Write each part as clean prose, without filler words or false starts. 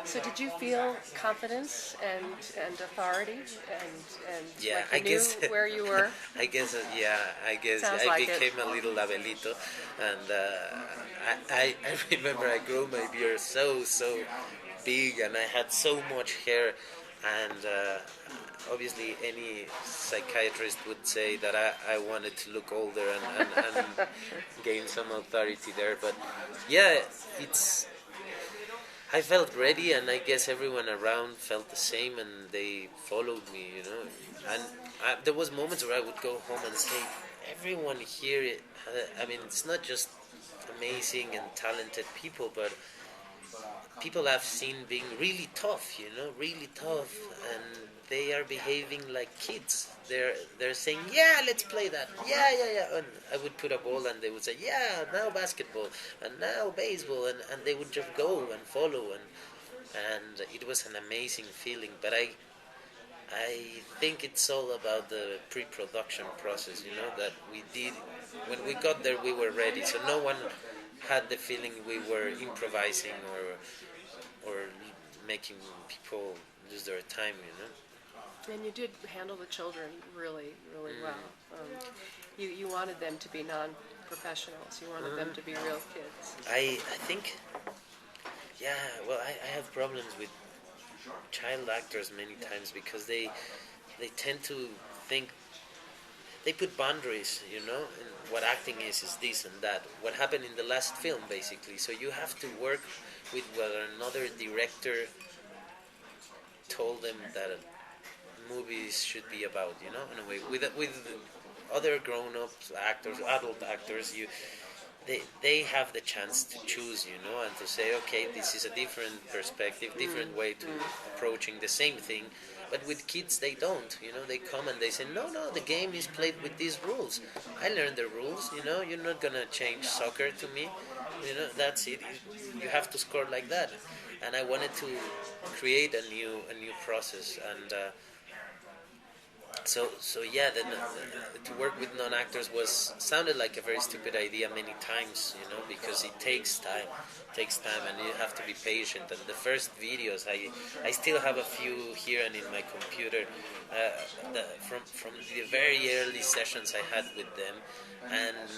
So did you feel confidence and authority and Yeah, like you knew where you were? I guess Sounds I like it. became a little labelito, and I remember I grew my beard so big, and I had so much hair, and obviously any psychiatrist would say that I wanted to look older and gain some authority there, but yeah, it's I felt ready, and I guess everyone around felt the same, and they followed me, you know. And there was moments where I would go home and say, everyone here, I mean, it's not just amazing and talented people, but people I've seen being really tough, you know, really tough, and they are behaving like kids. They're saying, yeah, let's play that, yeah, and I would put a ball, and they would say, yeah, now basketball, and now baseball, and they would just go and follow, and it was an amazing feeling. But I think it's all about the pre-production process, you know, that we did. When we got there, we were ready, so no one had the feeling we were improvising or making people lose their time, you know. And you did handle the children really, really well. You wanted them to be non-professionals. You wanted them to be real kids. I think, yeah, well, I have problems with child actors many times because they tend to think they put boundaries, you know, and what acting is this and that. What happened in the last film, basically. So you have to work with what another director told them that movies should be about, you know, in a way. With other grown-up actors, adult actors, they have the chance to choose, you know, and to say, okay, this is a different perspective, different way to approaching the same thing. But with kids, they don't, you know. They come and they say, no, the game is played with these rules. I learned the rules, you know. You're not gonna change soccer to me, you know. That's it. You have to score like that. And I wanted to create a new process, and so yeah, then to work with non-actors was sounded like a very stupid idea many times, you know, because it takes time, and you have to be patient. And the first videos, I still have a few here and in my computer, from the very early sessions I had with them, and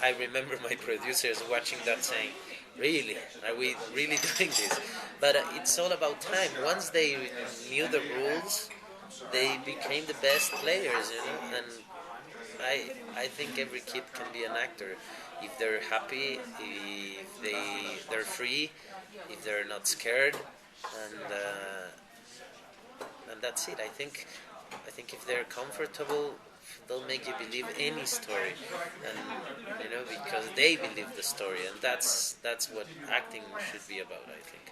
I remember my producers watching that saying, really, are we really doing this? But it's all about time. Once they knew the rules, they became the best players, you know. And I think every kid can be an actor if they're happy, if they're free, if they're not scared, and and that's it. I think if they're comfortable, they'll make you believe any story, and you know, because they believe the story, and that's what acting should be about, I think.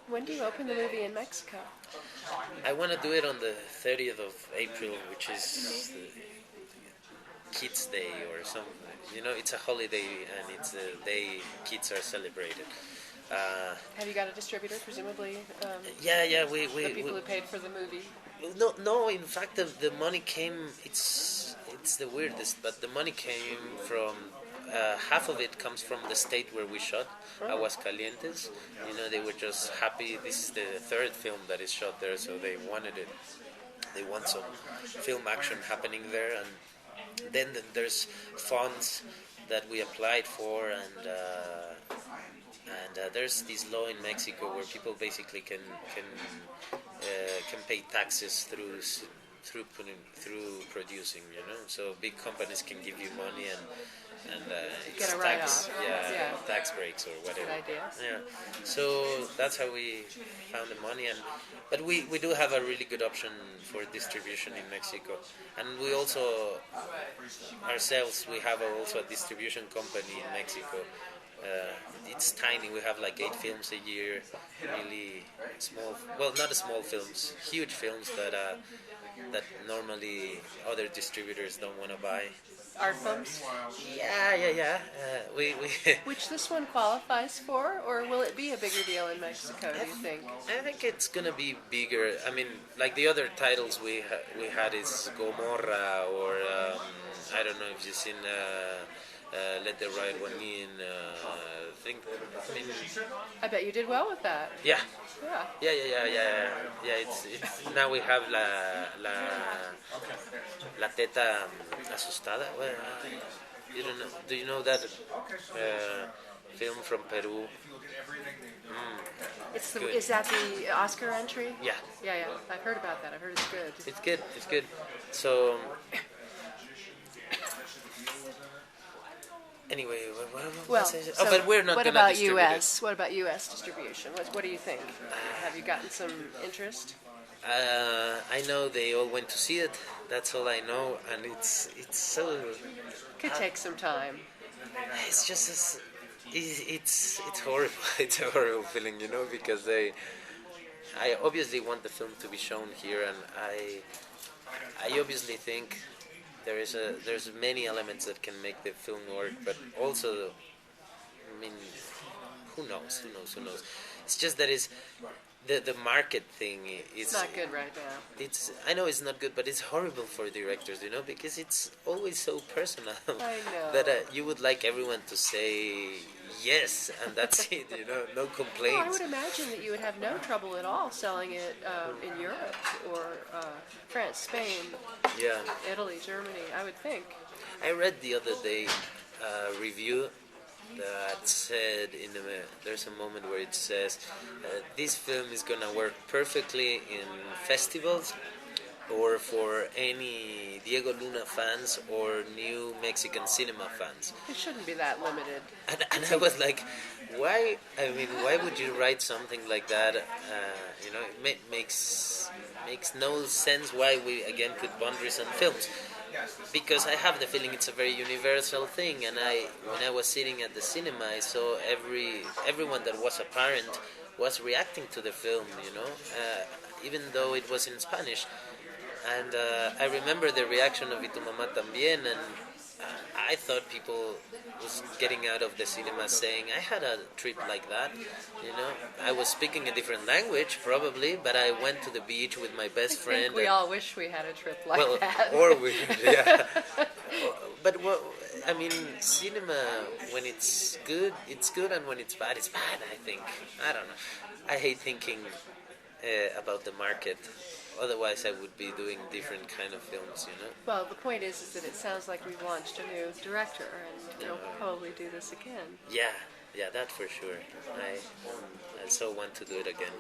When do you open the movie in Mexico? I want to do it on the 30th of April, which is the Kids Day or something. You know, it's a holiday, and it's the day kids are celebrated. Have you got a distributor, presumably? Yeah, The people who paid for the movie. No. In fact, the money came. It's the weirdest, but the money came from. Half of it comes from the state where we shot, Aguascalientes. You know, they were just happy. This is the third film that is shot there, so they wanted it. They want some film action happening there, and then there's funds that we applied for, and there's this law in Mexico where people basically can pay taxes through producing, you know. So big companies can give you money, and it's Get a tax, write-off. tax breaks or whatever. Good idea. Yeah, so that's how we found the money, but we do have a really good option for distribution in Mexico, and we also ourselves we have also a distribution company in Mexico. It's tiny. We have like 8 films a year, really small. Well, not small films, huge films that normally other distributors don't want to buy. Art films? Yeah. We Which this one qualifies for, or will it be a bigger deal in Mexico, do you think? I think it's gonna be bigger. I mean, like the other titles we had is Gomorra, or I don't know if you've seen Let the Right One In. Think, I mean, I bet you did well with that. yeah, Yeah. yeah. It's now we have la teta asustada. Well, you don't know. Do you know that film from Peru? It's the, Good. is that the Oscar entry? Yeah, Yeah, yeah. I've heard about that. I've heard it's good. it's good. It's good. So anyway, Well, was I saying? so Oh, but we're not what gonna about distribute it. U.S.? What about U.S. distribution? What do you think? Have you gotten some interest? I know they all went to see it. That's all I know, and it's so. Could take some time. It's just it's horrible. It's a horrible feeling, because I obviously want the film to be shown here, and I obviously think there's many elements that can make the film work, but also, I mean, who knows? It's just that it's the market thing. It's not good right now. I know it's not good, but it's horrible for directors, because it's always so personal. I know. That you would like everyone to say yes, and that's it. No complaints. Well, I would imagine that you would have no trouble at all selling it in Europe or France, Spain, Yeah. Italy, Germany. I would think. I read the other day a review that said there's a moment where it says this film is gonna work perfectly in festivals or for any Diego Luna fans or new Mexican cinema fans. It shouldn't be that limited. And I was like, why? I mean, why would you write something like that? It makes no sense why we again put boundaries on films. Because I have the feeling it's a very universal thing, and when I was sitting at the cinema, I saw everyone that was a parent was reacting to the film, even though it was in Spanish. And I remember the reaction of Y Tu Mamá También, and I thought people was getting out of the cinema saying, I had a trip like that, I was speaking a different language, probably, but I went to the beach with my best I friend. think we all wish we had a trip like Well, that. or we, yeah. But cinema, when it's good, and when it's bad, I think. I don't know. I hate thinking about the market. Otherwise, I would be doing different kind of films, Well, the point is that it sounds like we've launched a new director, and you'll probably do this again. Yeah, that for sure. I so want to do it again.